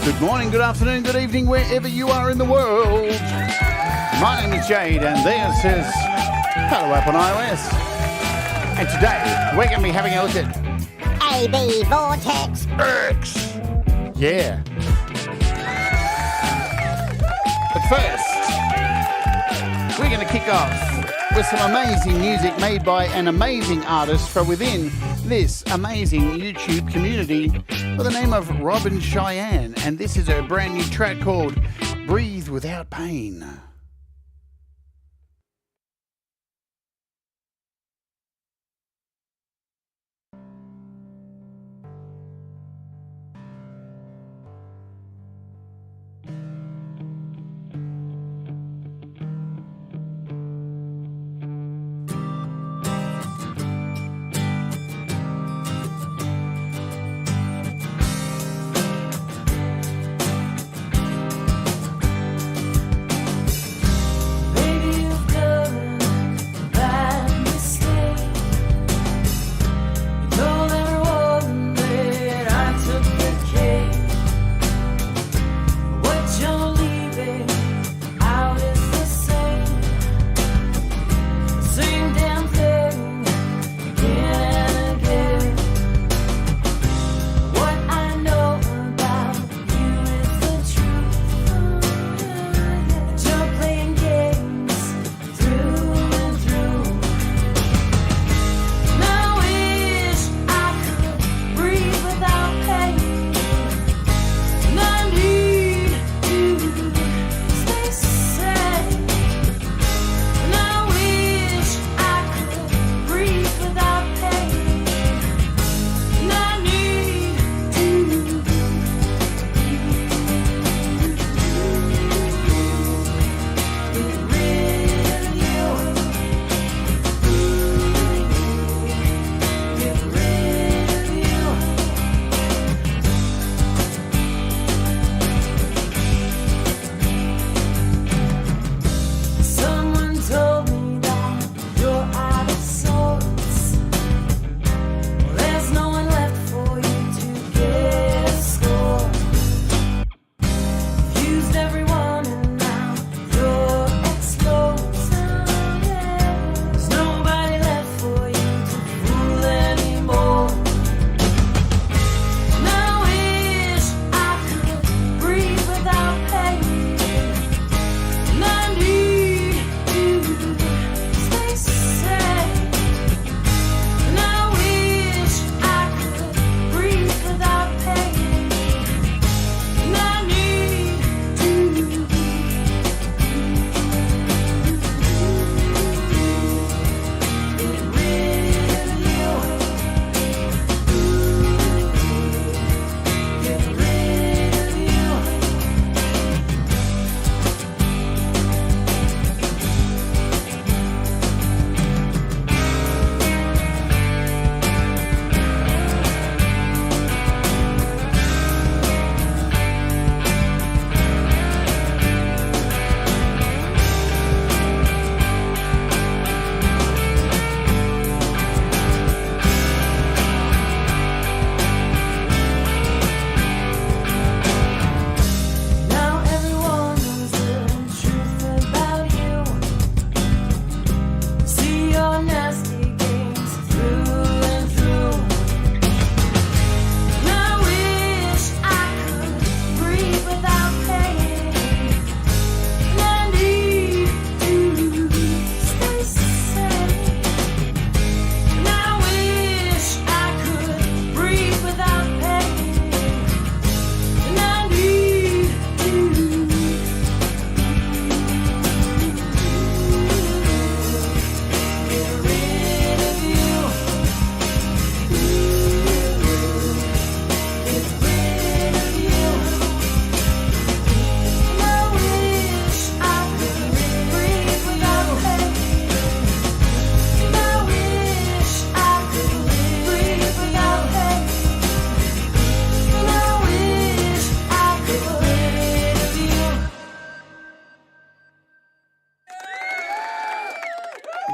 Good morning, good afternoon, good evening, wherever you are in the world. My name is Jade, and this is Hello App on iOS. And today, we're going to be having a look at Vortex X. Yeah. But first, we're going to kick off with some amazing music made by an amazing artist from within this amazing YouTube community by the name of Robin Cheyenne. And this is her brand new track called Breathe Without Pain.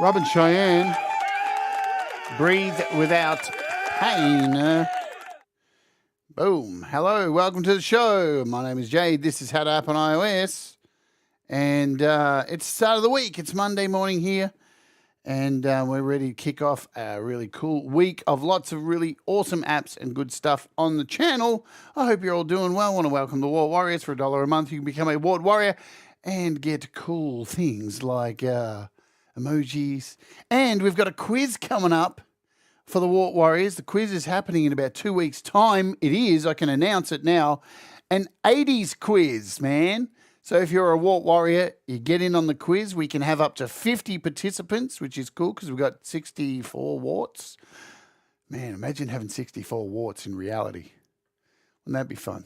Robin Cheyenne, Breathe Without Pain. Boom. Hello, welcome to the show. My name is Jade. This is How to App on iOS. And it's the start of the week. It's Monday morning here. And we're ready to kick off a really cool week of lots of really awesome apps and good stuff on the channel. I hope you're all doing well. I want to welcome the Ward Warriors. For $1 a month, you can become a Ward Warrior and get cool things like emojis. And we've got a quiz coming up for the Wart Warriors. The quiz is happening in about 2 weeks' time. It is, I can announce it now, an 80s quiz, man. So if you're a Wart Warrior, you get in on the quiz. We can have up to 50 participants, which is cool because we've got 64 warts. Man, imagine having 64 warts in reality. Wouldn't that be fun?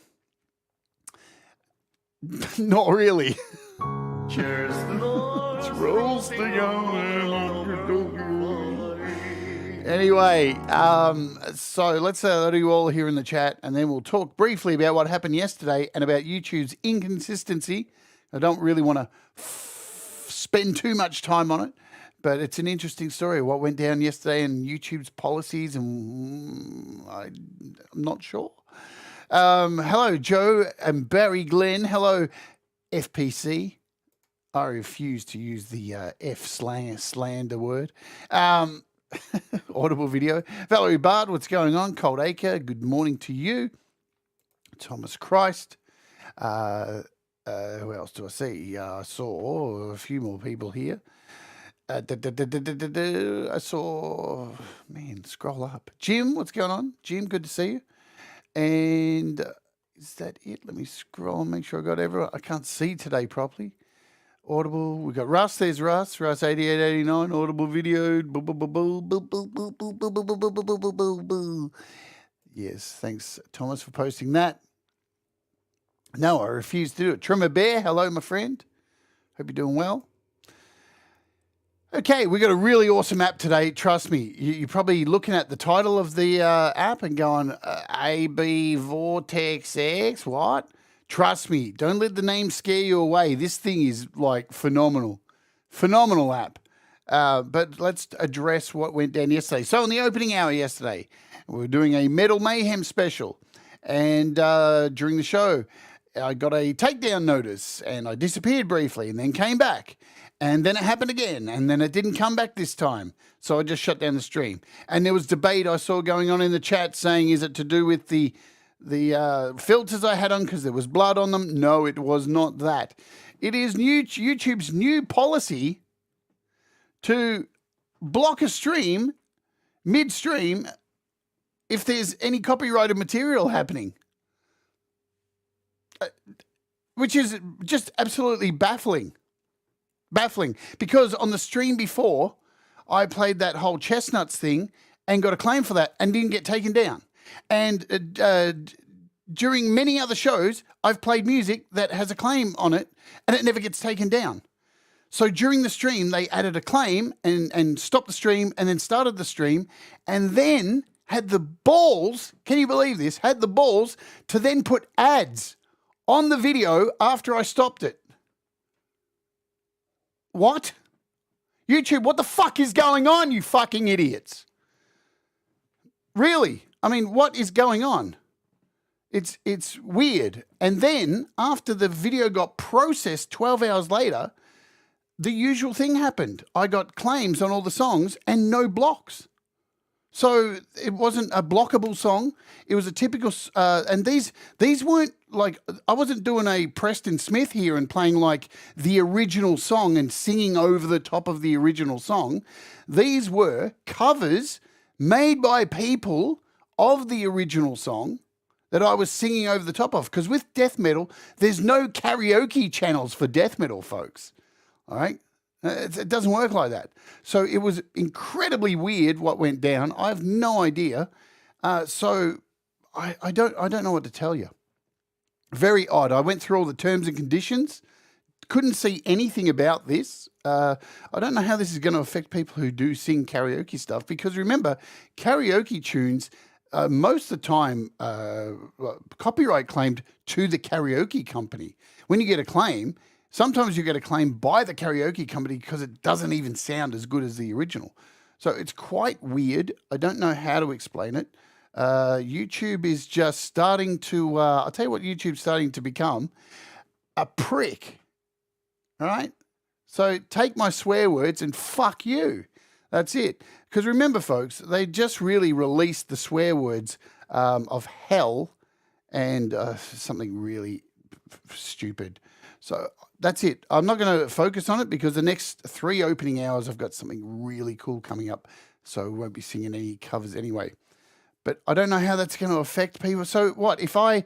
Not really. Cheers, It's roasting on. Anyway, so let's let you all here in the chat, and then we'll talk briefly about what happened yesterday and about YouTube's inconsistency. I don't really want to spend too much time on it, but it's an interesting story. What went down yesterday and YouTube's policies, and I'm not sure. Hello, Joe and Barry Glenn. Hello, FPC. I refuse to use the slander word. Audible video. Valerie Bard, what's going on? Cold Acre, good morning to you. Thomas Christ. Who else do I see? I saw a few more people here. I saw, man, scroll up. Jim, what's going on? Jim, good to see you. And is that it? Let me scroll and make sure I got everyone. I can't see today properly. Audible, we got Russ, there's Russ 8889, Audible video. Yes, thanks Thomas for posting that. No, I refuse to do it. Trimmer Bear, hello my friend. Hope you're doing well. Okay, we got a really awesome app today. Trust me, you're probably looking at the title of the app and going, AUv Vortex X, what? Trust me, don't let the name scare you away. This thing is like phenomenal. Phenomenal app. But let's address what went down yesterday. So in the opening hour yesterday, we were doing a Metal Mayhem special. And during the show, I got a takedown notice and I disappeared briefly and then came back. And then it happened again. And then it didn't come back this time. So I just shut down the stream. And there was debate I saw going on in the chat saying, is it to do with the filters I had on because there was blood on them? No, it was not that. It is YouTube's new policy to block a stream midstream if there's any copyrighted material happening, which is just absolutely baffling. Baffling, because on the stream before, I played that whole Chestnuts thing and got a claim for that and didn't get taken down. And during many other shows, I've played music that has a claim on it and it never gets taken down. So during the stream, they added a claim and stopped the stream and then started the stream and then had the balls, can you believe this, had the balls to then put ads on the video after I stopped it. What? YouTube, what the fuck is going on, you fucking idiots? Really? I mean, what is going on? It's weird. And then after the video got processed 12 hours later, the usual thing happened. I got claims on all the songs and no blocks. So it wasn't a blockable song. It was a typical, and these weren't like, I wasn't doing a Preston Smith here and playing like the original song and singing over the top of the original song. These were covers made by people of the original song that I was singing over the top of. Because with death metal, there's no karaoke channels for death metal, folks. All right? It doesn't work like that. So it was incredibly weird what went down. I have no idea. So I don't know what to tell you. Very odd. I went through all the terms and conditions. Couldn't see anything about this. I don't know how this is going to affect people who do sing karaoke stuff, because remember, karaoke tunes, most of the time, copyright claimed to the karaoke company. When you get a claim, sometimes you get a claim by the karaoke company because it doesn't even sound as good as the original. So it's quite weird. I don't know how to explain it. YouTube is just starting to, I'll tell you what YouTube's starting to become, a prick. All right? So take my swear words and fuck you. That's it. Because remember, folks, they just really released the swear words of hell and something really stupid. So that's it. I'm not going to focus on it because the next 3 opening hours, I've got something really cool coming up. So we won't be singing any covers anyway. But I don't know how that's going to affect people. So what, if I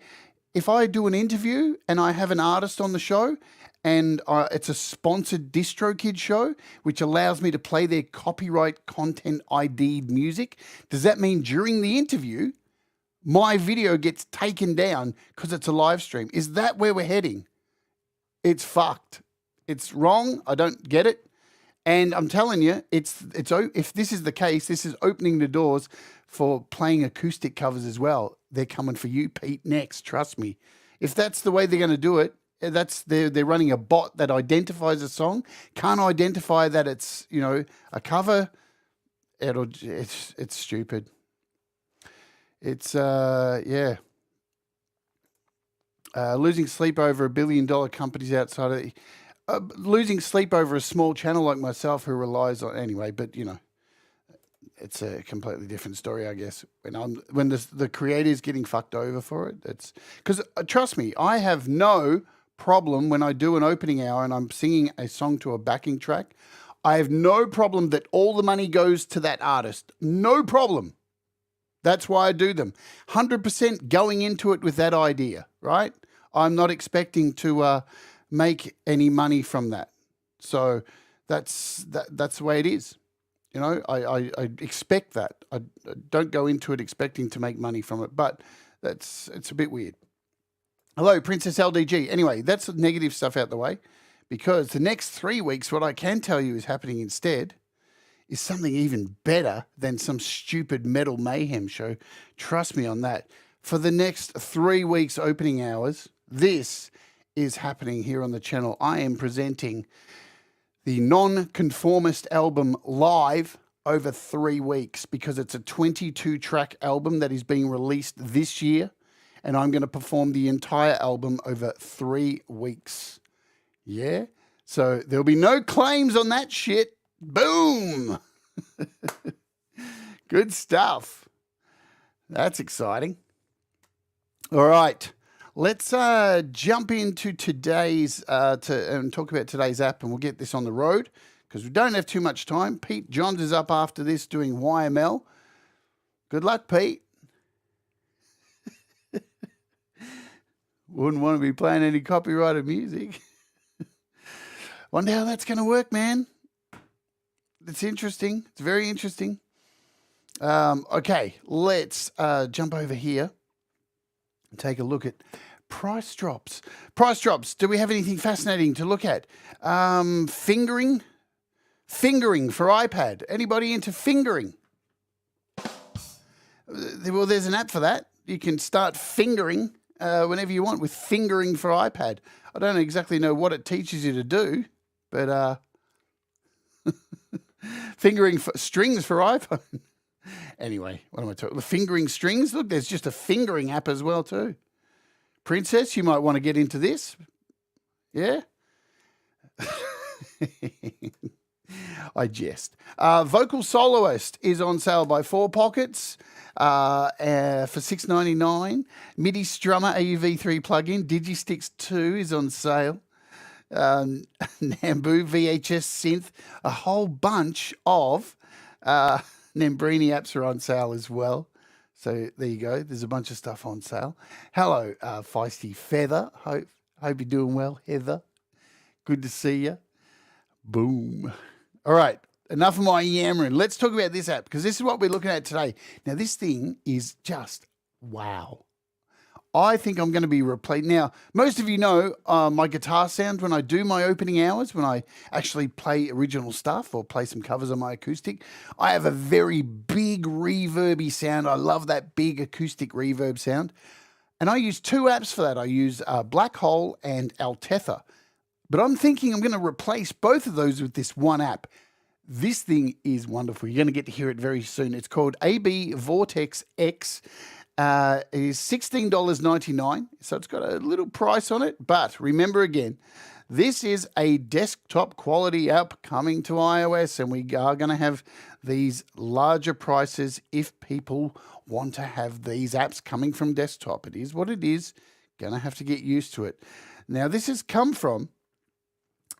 do an interview and I have an artist on the show and it's a sponsored DistroKid show, which allows me to play their copyright content ID'd music, does that mean during the interview, my video gets taken down because it's a live stream? Is that where we're heading? It's fucked. It's wrong. I don't get it. And I'm telling you, if this is the case, this is opening the doors for playing acoustic covers as well. They're coming for you, Pete, next. Trust me. If that's the way they're going to do it, they're running a bot that identifies a song, can't identify that it's, you know, a cover. It's stupid. It's yeah. Losing sleep over $1 billion companies outside of losing sleep over a small channel like myself who relies on anyway. But you know, it's a completely different story, I guess. When the creator's getting fucked over for it, it's because trust me, I have no problem when I do an opening hour and I'm singing a song to a backing track. I have no problem that all the money goes to that artist. No problem. That's why I do them. 100% going into it with that idea, right? I'm not expecting to make any money from that. So that's the way it is. You know, I expect that. I don't go into it expecting to make money from it, but it's a bit weird. Hello, Princess LDG. Anyway, that's the negative stuff out the way, because the next 3 weeks, what I can tell you is happening instead is something even better than some stupid Metal Mayhem show. Trust me on that. For the next 3 weeks opening hours, this is happening here on the channel. I am presenting the Nonconformist album live over 3 weeks because it's a 22-track album that is being released this year, and I'm going to perform the entire album over 3 weeks. Yeah? So there'll be no claims on that shit. Boom! Good stuff. That's exciting. All right. Let's jump into today's and talk about today's app, and we'll get this on the road because we don't have too much time. Pete Johns is up after this doing YML. Good luck, Pete. Wouldn't want to be playing any copyrighted music. Wonder how that's going to work, man. It's interesting. It's very interesting. Okay, let's jump over here and take a look at price drops. Price drops. Do we have anything fascinating to look at? Fingering for iPad. Anybody into fingering? Well, there's an app for that. You can start fingering whenever you want with fingering for iPad. I don't exactly know what it teaches you to do, but fingering for strings for iPhone. Anyway, what am I talking? The fingering strings. Look, there's just a fingering app as well too. Princess, you might want to get into this. Yeah. I jest. Vocal Soloist is on sale by 4 Pockets for $6.99. MIDI Strummer AUv3 Plugin. Digisticks 2 is on sale. Nambu VHS Synth. A whole bunch of Nambrini apps are on sale as well. So there you go. There's a bunch of stuff on sale. Hello, Feisty Feather. Hope you're doing well, Heather. Good to see you. Boom. All right. Enough of my yammering. Let's talk about this app because this is what we're looking at today. Now, this thing is just wow. I think I'm going to be replaced. Now, most of you know my guitar sound when I do my opening hours, when I actually play original stuff or play some covers on my acoustic. I have a very big reverby sound. I love that big acoustic reverb sound. And I use 2 apps for that. I use Black Hole and Altether. But I'm thinking I'm going to replace both of those with this one app. This thing is wonderful. You're going to get to hear it very soon. It's called AUv Vortex X. It is $16.99, so it's got a little price on it. But remember again, this is a desktop quality app coming to iOS, and we are going to have these larger prices if people want to have these apps coming from desktop. It is what it is. Going to have to get used to it. Now, this has come from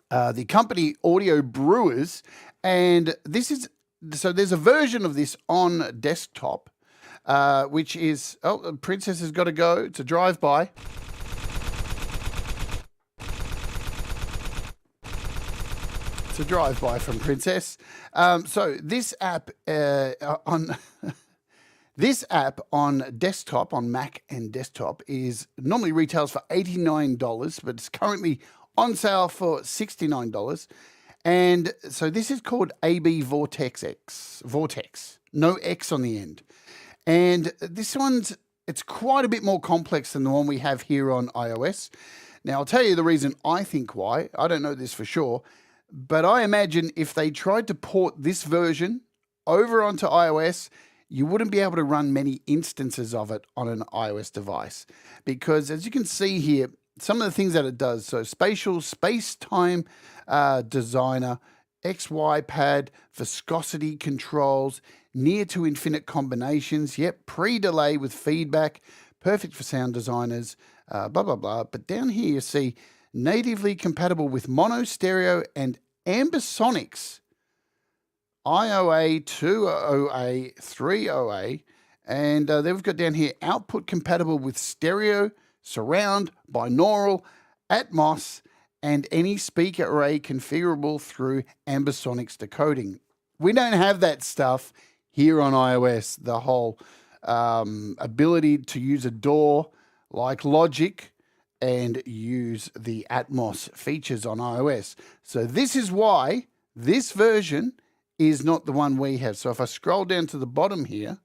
the company Audio Brewers, and this is, so there's a version of this on desktop, which is, oh, Princess has got to go. It's a drive-by. It's a drive-by from Princess. So this app on this app on desktop, on Mac and desktop, is normally retails for $89, but it's currently on sale for $69. And so this is called AUv Vortex X. Vortex. No X on the end. And this one's, it's quite a bit more complex than the one we have here on iOS. Now, I'll tell you the reason I think why. I don't know this for sure. But I imagine if they tried to port this version over onto iOS, you wouldn't be able to run many instances of it on an iOS device. Because as you can see here, some of the things that it does, so Spatial, Space-Time Designer, XY pad, viscosity controls, near to infinite combinations, yep, pre-delay with feedback, perfect for sound designers, blah, blah, blah. But down here you see natively compatible with mono, stereo, and ambisonics, IOA, 2OA, 3OA, and then we've got down here output compatible with stereo, surround, binaural, Atmos, and any speaker array configurable through ambisonics decoding. We don't have that stuff here on iOS, the whole ability to use a DAW like Logic and use the Atmos features on iOS. So this is why this version is not the one we have. So if I scroll down to the bottom here,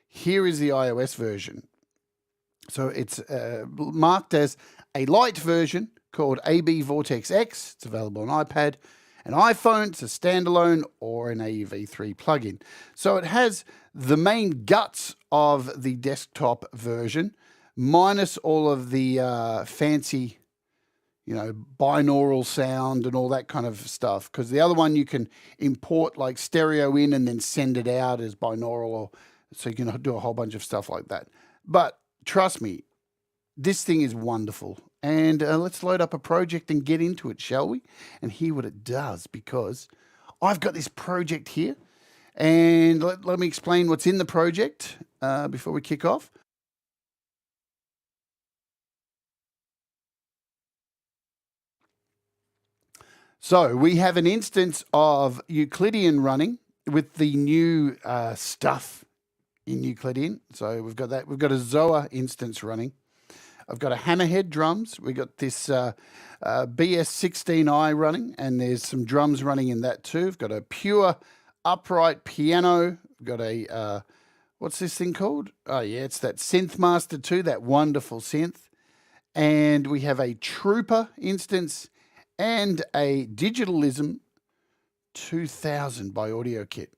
here is the iOS version. So it's marked as a light version called AUv Vortex X. It's available on iPad, an iPhone, it's a standalone, or an AUv3 plugin. So it has the main guts of the desktop version, minus all of the fancy, you know, binaural sound and all that kind of stuff. Because the other one you can import like stereo in and then send it out as binaural, or so you can do a whole bunch of stuff like that. But trust me, this thing is wonderful. And let's load up a project and get into it, shall we? And hear what it does, because I've got this project here. And let me explain what's in the project before we kick off. So we have an instance of Euclidean running with the new stuff in Euclidean. So we've got that. We've got a Zoa instance running. I've got a Hammerhead drums. We've got this BS16i running, and there's some drums running in that too. We've got a pure upright piano. We've got a, what's this thing called? Oh yeah, it's that Synth Master 2, that wonderful synth. And we have a Trooper instance and a Digitalism 2000 by Audio Kit.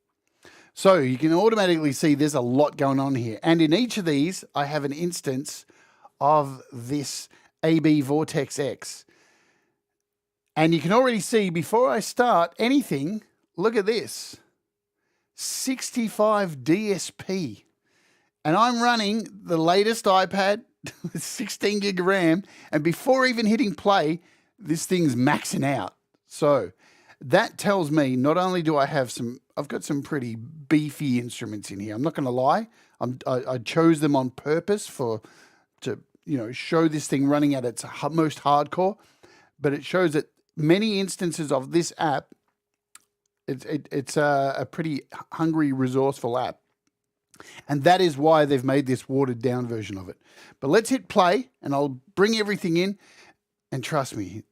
So you can automatically see there's a lot going on here. And in each of these, I have an instance of this AUv Vortex X. And you can already see, before I start anything, look at this. 65 DSP. And I'm running the latest iPad with 16 gig of RAM. And before even hitting play, this thing's maxing out. So that tells me not only do I have I've got some pretty beefy instruments in here. I'm not going to lie. I chose them on purpose to show this thing running at its most hardcore. But it shows that many instances of this app, it's a pretty hungry, resourceful app. And that is why they've made this watered down version of it. But let's hit play and I'll bring everything in. And trust me,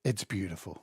it's beautiful.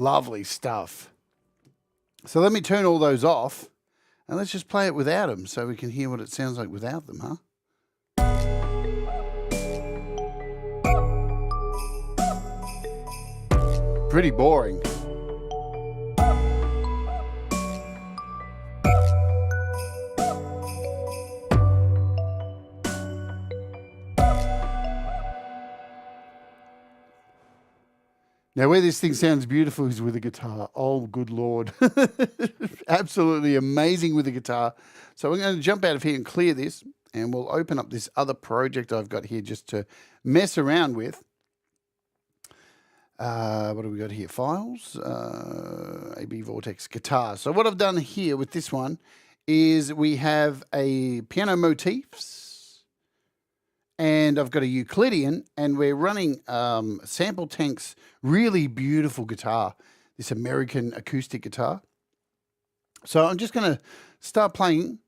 Lovely stuff. So let me turn all those off and let's just play it without them so we can hear what it sounds like without them, huh? Pretty boring. Now, where this thing sounds beautiful is with a guitar. Oh, good Lord. Absolutely amazing with the guitar. So we're going to jump out of here and clear this, and we'll open up this other project I've got here just to mess around with. What do we got here? Files, AUv Vortex guitar. So what I've done here with this one is we have a piano motifs, and I've got a Euclidean, and we're running Sample Tank's really beautiful guitar, this American acoustic guitar. So I'm just going to start playing.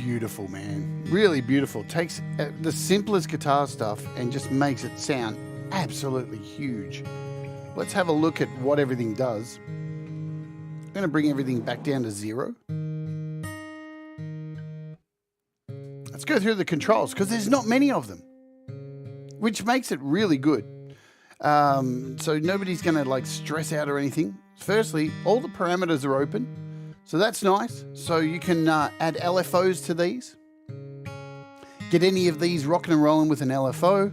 Beautiful, man. Really beautiful. Takes the simplest guitar stuff and just makes it sound absolutely huge. Let's have a look at what everything does. I'm going to bring everything back down to 0. Let's go through the controls because there's not many of them, which makes it really good. So nobody's going to like stress out or anything. Firstly, all the parameters are open. So that's nice. So you can add LFOs to these. Get any of these rocking and rolling with an LFO.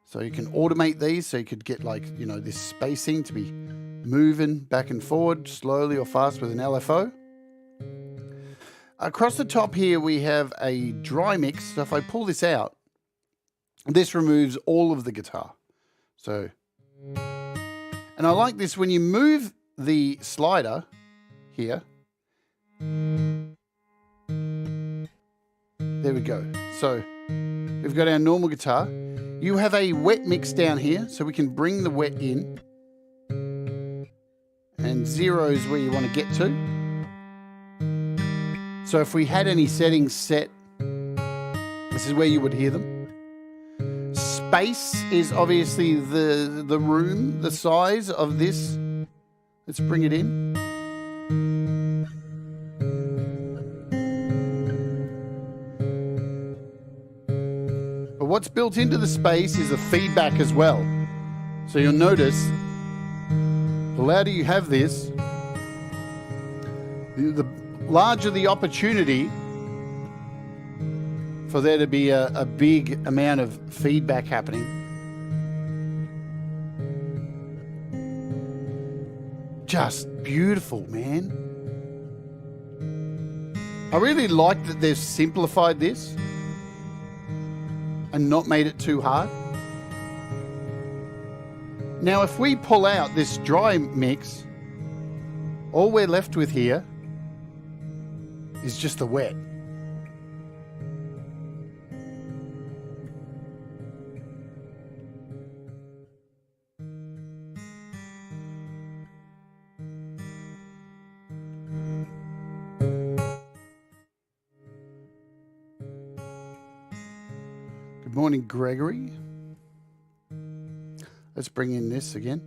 So you can automate these. So you could get like, you know, this spacing to be moving back and forward slowly or fast with an LFO. Across the top here, we have a dry mix. So if I pull this out, this removes all of the guitar. So, and I like this when you move the slider here. There we go. So we've got our normal guitar. You have a wet mix down here, so we can bring the wet in. And 0 is where you want to get to. So if we had any settings set, this is where you would hear them. Space is obviously the room, the size of this. Let's bring it in. But what's built into the space is a feedback as well. So you'll notice, the louder you have this, the larger the opportunity for there to be a big amount of feedback happening. Just beautiful, man. I really like that they've simplified this and not made it too hard. Now, if we pull out this dry mix, all we're left with here is just the wet. Good morning, Gregory. Let's bring in this again.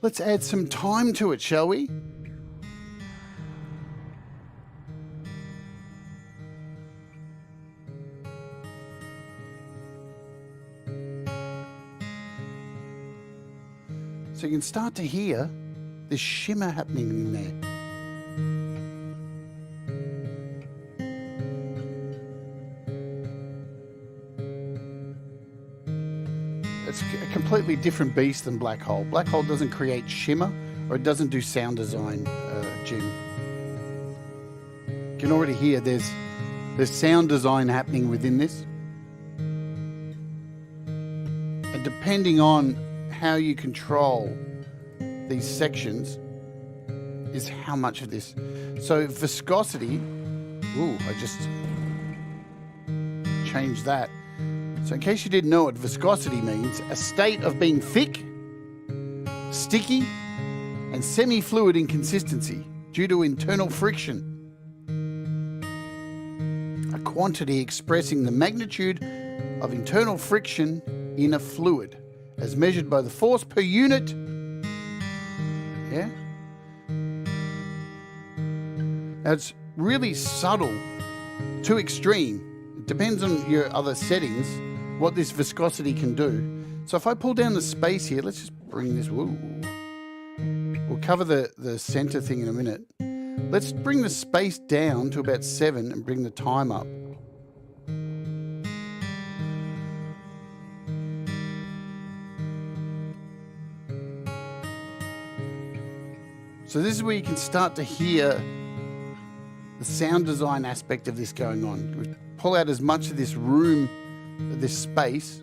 Let's add some time to it, shall we? So you can start to hear this shimmer happening in there. It's a completely different beast than Black Hole. Black Hole doesn't create shimmer, or it doesn't do sound design, Jim. You can already hear there's sound design happening within this. And depending on how you control these sections is how much of this. So viscosity, I just changed that. So in case you didn't know what viscosity means, a state of being thick, sticky, and semi-fluid in consistency due to internal friction. A quantity expressing the magnitude of internal friction in a fluid as measured by the force per unit. Yeah? Now it's really subtle to extreme. It depends on your other settings what this viscosity can do. So if I pull down the space here, let's just bring this, we'll cover the center thing in a minute. Let's bring the space down to about 7 and bring the time up. So this is where you can start to hear the sound design aspect of this going on. We pull out as much of this room, this space.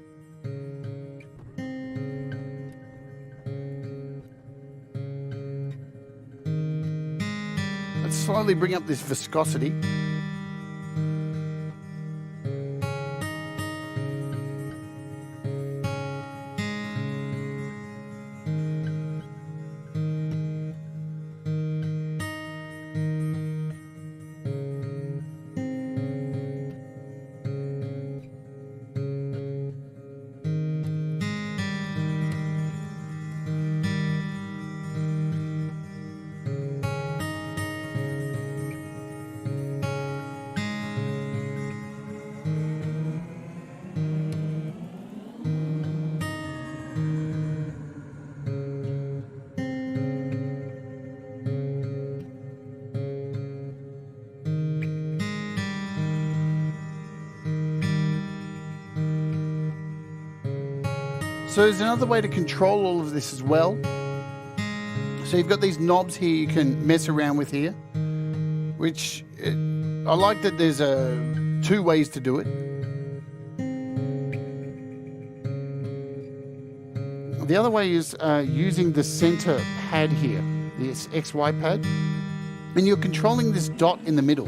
Let's slowly bring up this viscosity. So there's another way to control all of this as well. So you've got these knobs here you can mess around with here, which I like that there's 2 ways to do it. The other way is using the center pad here, this XY pad, and you're controlling this dot in the middle.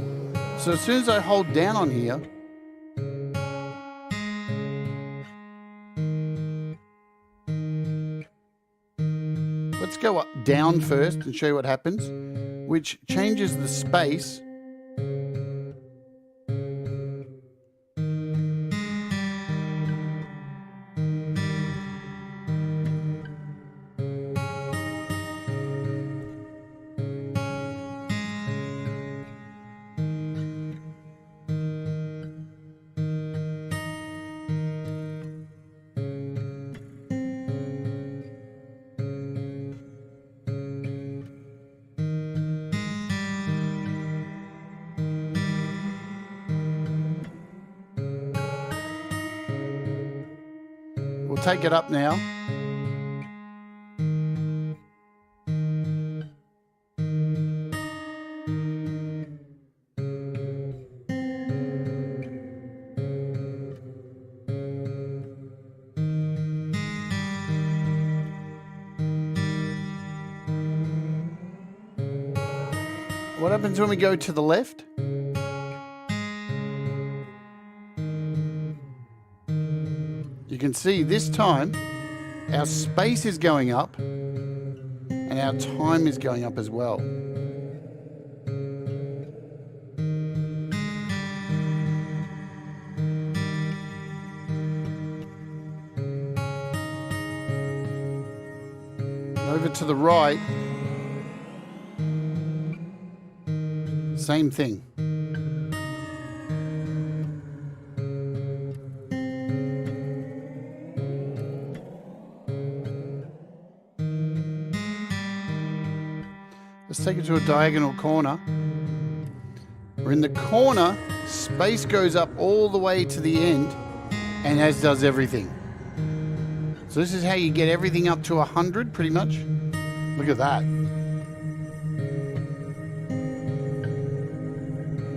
So as soon as I hold down on here, let's go up, down first and show you what happens, which changes the space. We'll take it up now. What happens when we go to the left? You can see this time our space is going up and our time is going up as well. over to the right, same thing. Let's take it to a diagonal corner. We're in the corner, space goes up all the way to the end, and as does everything. So this is how you get everything up to 100, pretty much. Look at that.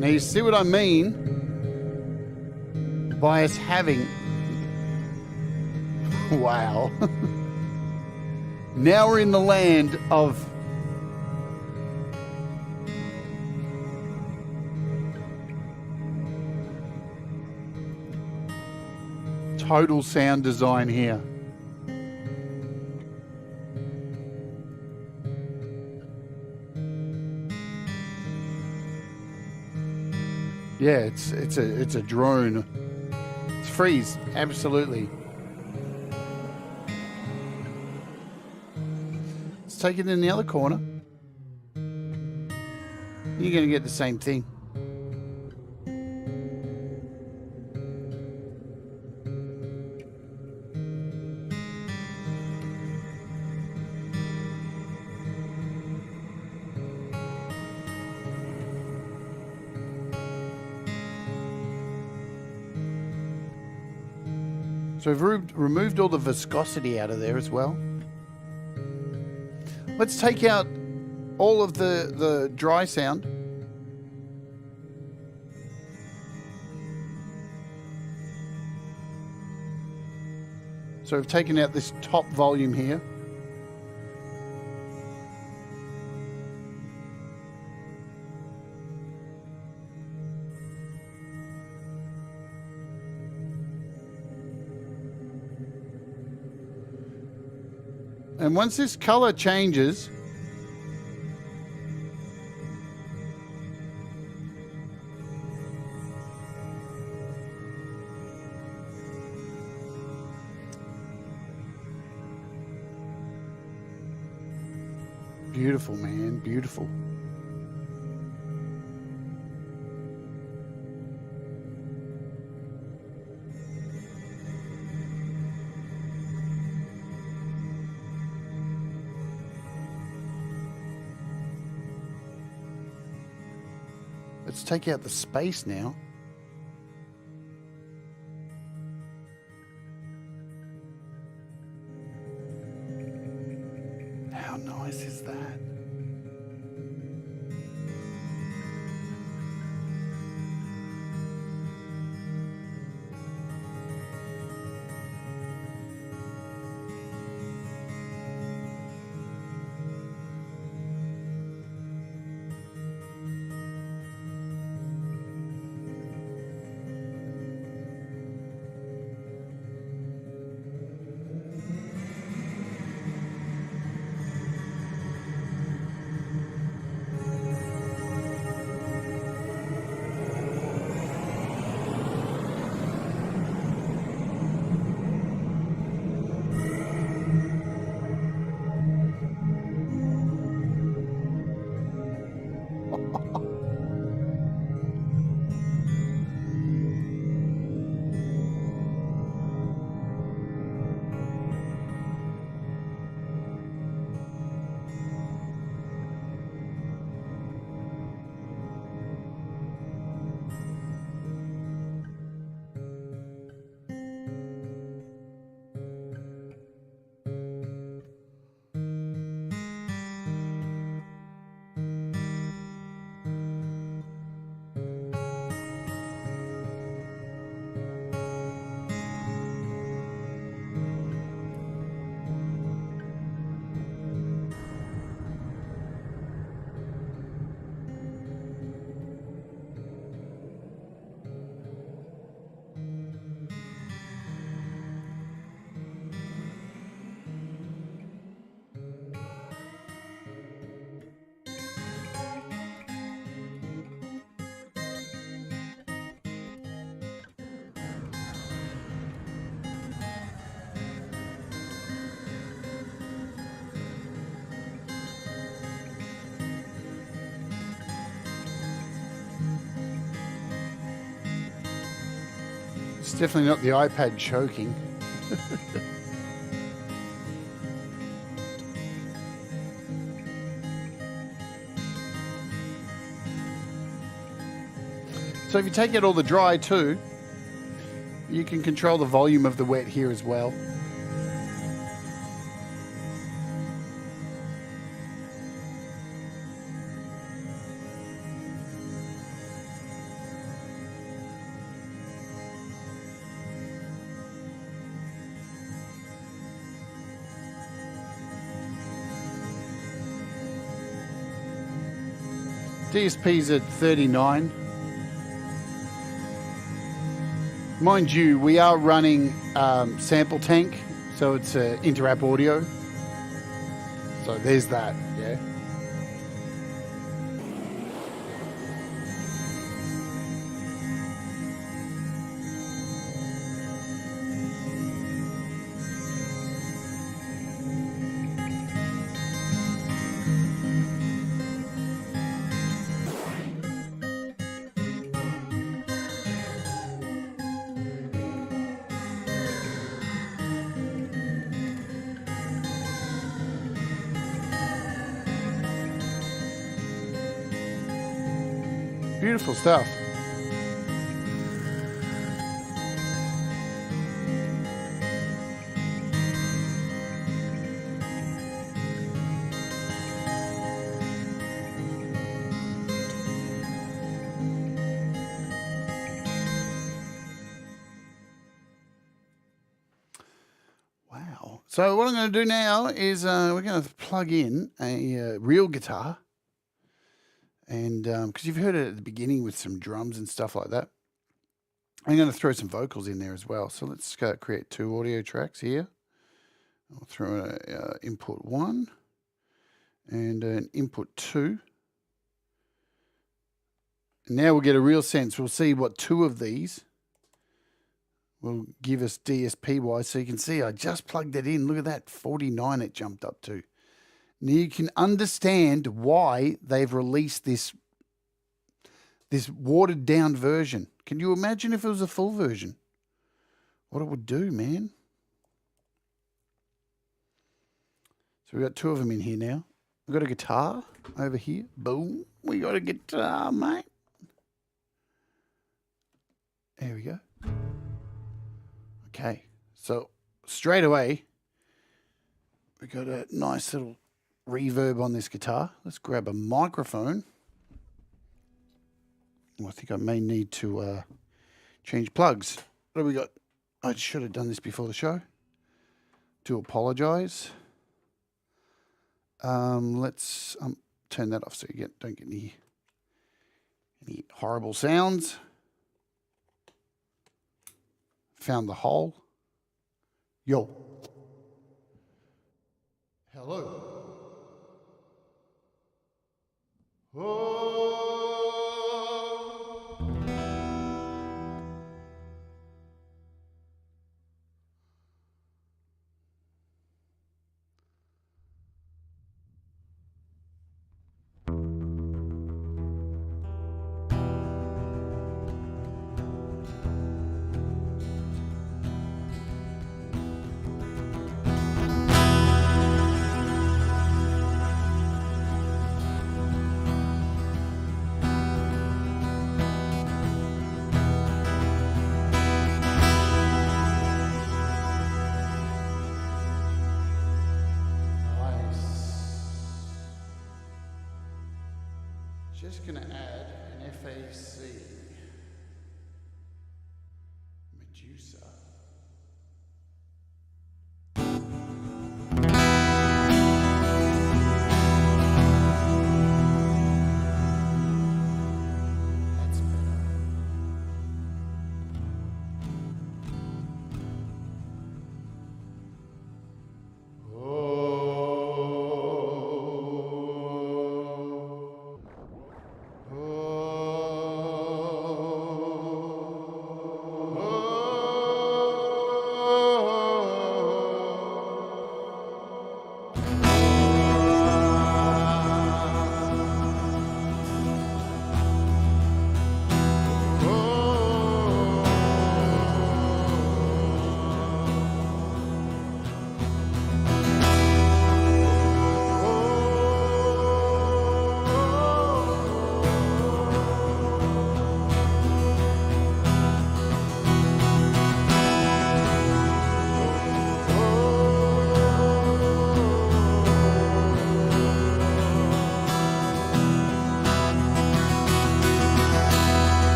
Now you see what I mean by us having... Wow. Now we're in the land of... total sound design here. Yeah, it's a drone. It's freeze, absolutely. Let's take it in the other corner. You're going to get the same thing. So we've removed all the viscosity out of there as well. Let's take out all of the dry sound. So we've taken out this top volume here. And once this color changes, beautiful, man, beautiful. Let's take out the space now. How nice is that? It's definitely not the iPad choking. So if you take out all the dry too, you can control the volume of the wet here as well. DSP's at 39. Mind you, we are running sample tank, so it's inter-app audio. So there's that, yeah. Beautiful stuff. Wow. So what I'm going to do now is we're going to plug in a real guitar. And because you've heard it at the beginning with some drums and stuff like that. I'm going to throw some vocals in there as well. So let's create 2 audio tracks here. I'll throw an input 1 and an input 2. And now we'll get a real sense. We'll see what 2 of these will give us DSP-wise. So you can see I just plugged it in. Look at that, 49 it jumped up to. Now you can understand why they've released this watered down version. Can you imagine if it was a full version? What it would do, man. So we've got 2 of them in here now. We've got a guitar over here. Boom. We got a guitar, mate. There we go. Okay. So straight away, we got a nice little reverb on this guitar. Let's grab a microphone. I think I may need to change plugs. What do we got? I should have done this before the show. Do apologize. Let's turn that off so you don't get any horrible sounds. Found the hole. Yo. Hello. Oh. Just going to add an FAC Medusa. That's better.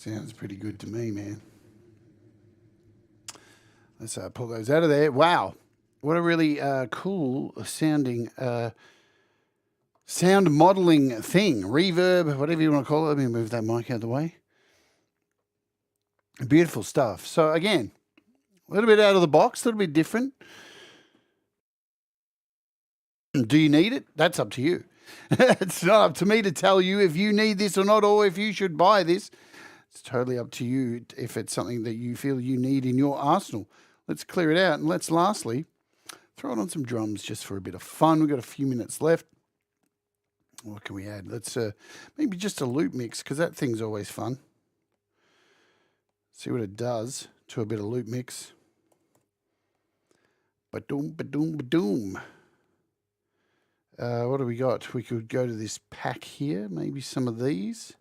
Sounds pretty good to me, man. Let's pull those out of there. Wow. What a really cool sounding sound modeling thing. Reverb, whatever you want to call it. Let me move that mic out of the way. Beautiful stuff. So again, a little bit out of the box, a little bit different. Do you need it? That's up to you. It's not up to me to tell you if you need this or not, or if you should buy this. It's totally up to you if it's something that you feel you need in your arsenal. Let's clear it out, and let's lastly throw it on some drums just for a bit of fun. We've got a few minutes left. What can we add? Let's maybe just a loop mix, because that thing's always fun. See what it does to a bit of loop mix. Ba-doom, ba-doom, ba-doom. What do we got? We could go to this pack here, maybe some of these.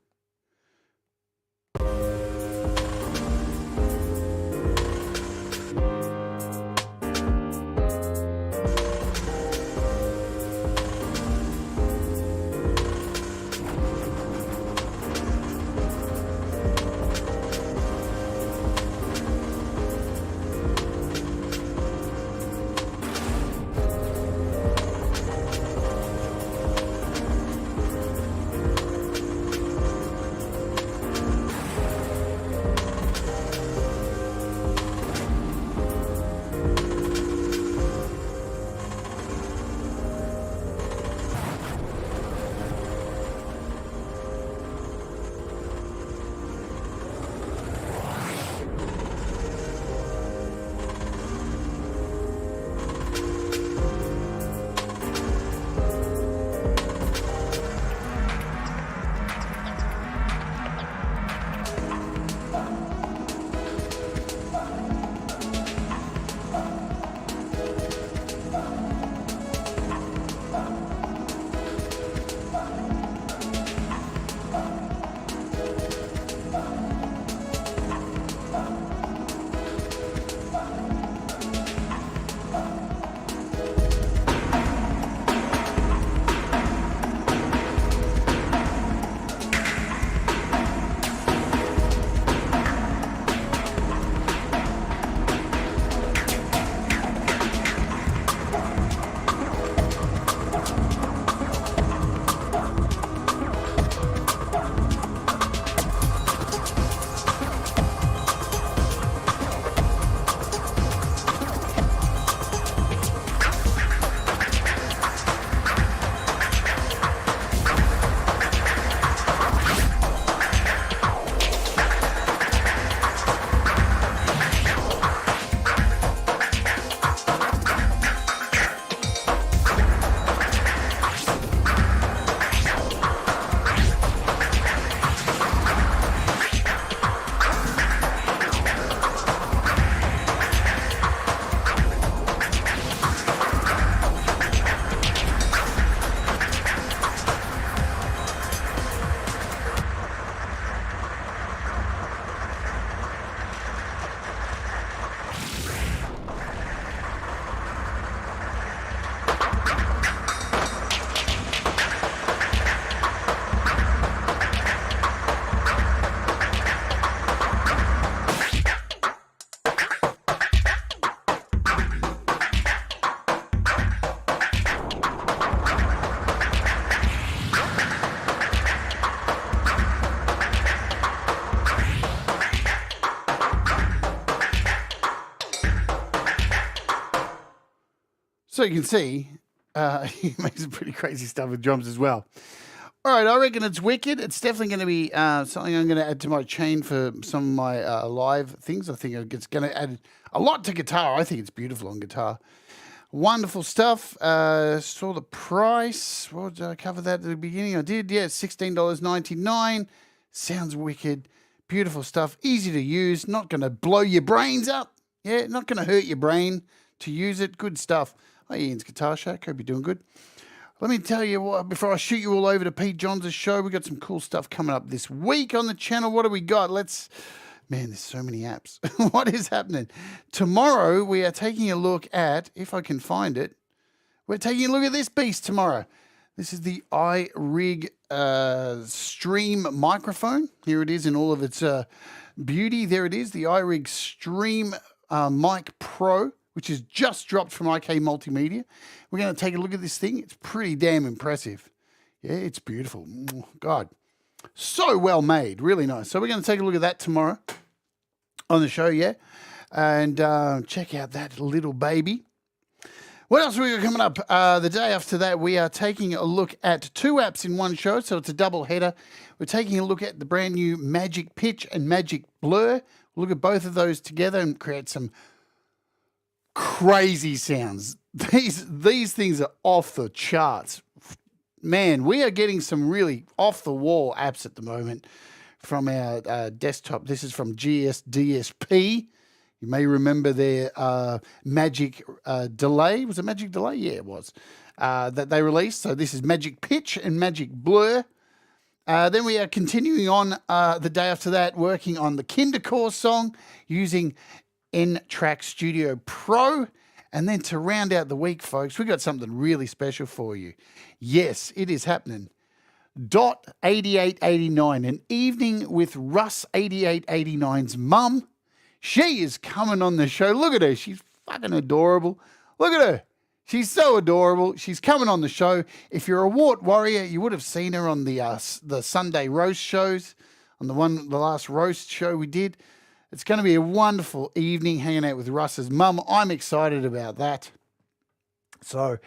So you can see, he makes some pretty crazy stuff with drums as well. All right, I reckon it's wicked. It's definitely going to be something I'm going to add to my chain for some of my live things. I think it's going to add a lot to guitar. I think it's beautiful on guitar. Wonderful stuff. Saw the price. Well, did I cover that at the beginning? I did. Yeah, $16.99. Sounds wicked. Beautiful stuff. Easy to use. Not going to blow your brains up. Yeah, not going to hurt your brain to use it. Good stuff. Hi, Ian's Guitar Shack. Hope you're doing good. Let me tell you what, before I shoot you all over to Pete Johns' show, we got some cool stuff coming up this week on the channel. What do we got? Man, there's so many apps. What is happening? Tomorrow, we are taking a look at, if I can find it, we're taking a look at this beast tomorrow. This is the iRig Stream microphone. Here it is in all of its beauty. There it is, the iRig Stream Mic Pro, which is just dropped from IK Multimedia. We're going to take a look at this thing. It's pretty damn impressive. Yeah, it's beautiful. God, so well made. Really nice. So we're going to take a look at that tomorrow on the show, yeah? And check out that little baby. What else have we got coming up? The day after that, we are taking a look at two apps in one show, so it's a double header. We're taking a look at the brand new Magic Pitch and Magic Blur. We'll look at both of those together and create some crazy sounds. These things are off the charts. Man, we are getting some really off-the-wall apps at the moment from our desktop. This is from GSDSP. You may remember their Magic Delay. Was it Magic Delay? Yeah, it was. That they released. So this is Magic Pitch and Magic Blur. Then we are continuing on the day after that, working on the Kindercore song using N-Track Studio Pro. And then to round out the week, folks, we got something really special for you. Yes, it is happening. Dot 8889, an evening with Russ 8889's mum. She is coming on the show. Look at her. She's fucking adorable. Look at her. She's so adorable. She's coming on the show. If you're a Wart warrior, you would have seen her on the Sunday roast shows, on the last roast show we did. It's going to be a wonderful evening hanging out with Russ's mum. I'm excited about that. So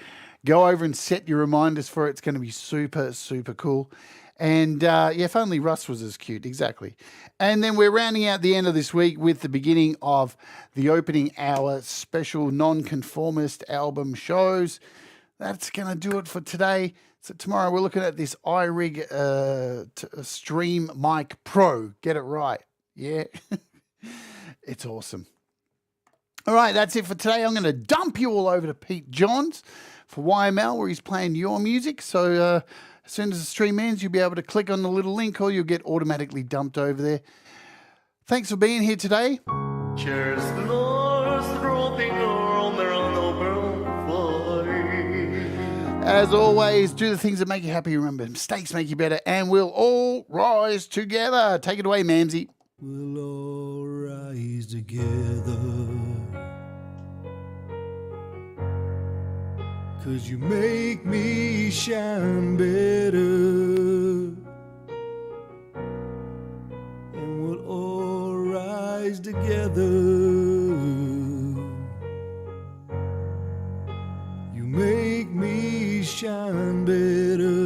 go over and set your reminders for it. It's going to be super, super cool. And yeah, if only Russ was as cute. Exactly. And then we're rounding out the end of this week with the beginning of the opening hour special nonconformist album shows. That's going to do it for today. So tomorrow we're looking at this iRig Stream Mic Pro. Get it right. Yeah. It's awesome. All right, that's it for today. I'm going to dump you all over to Pete Johns for YML, where he's playing your music. So as soon as the stream ends, you'll be able to click on the little link, or you'll get automatically dumped over there. Thanks for being here today. Cheers, the North, dropping on their As always, do the things that make you happy. Remember, mistakes make you better, and we'll all rise together. Take it away, Mamsie. We'll all rise together, 'cause you make me shine better, and we'll all rise together. You make me shine better.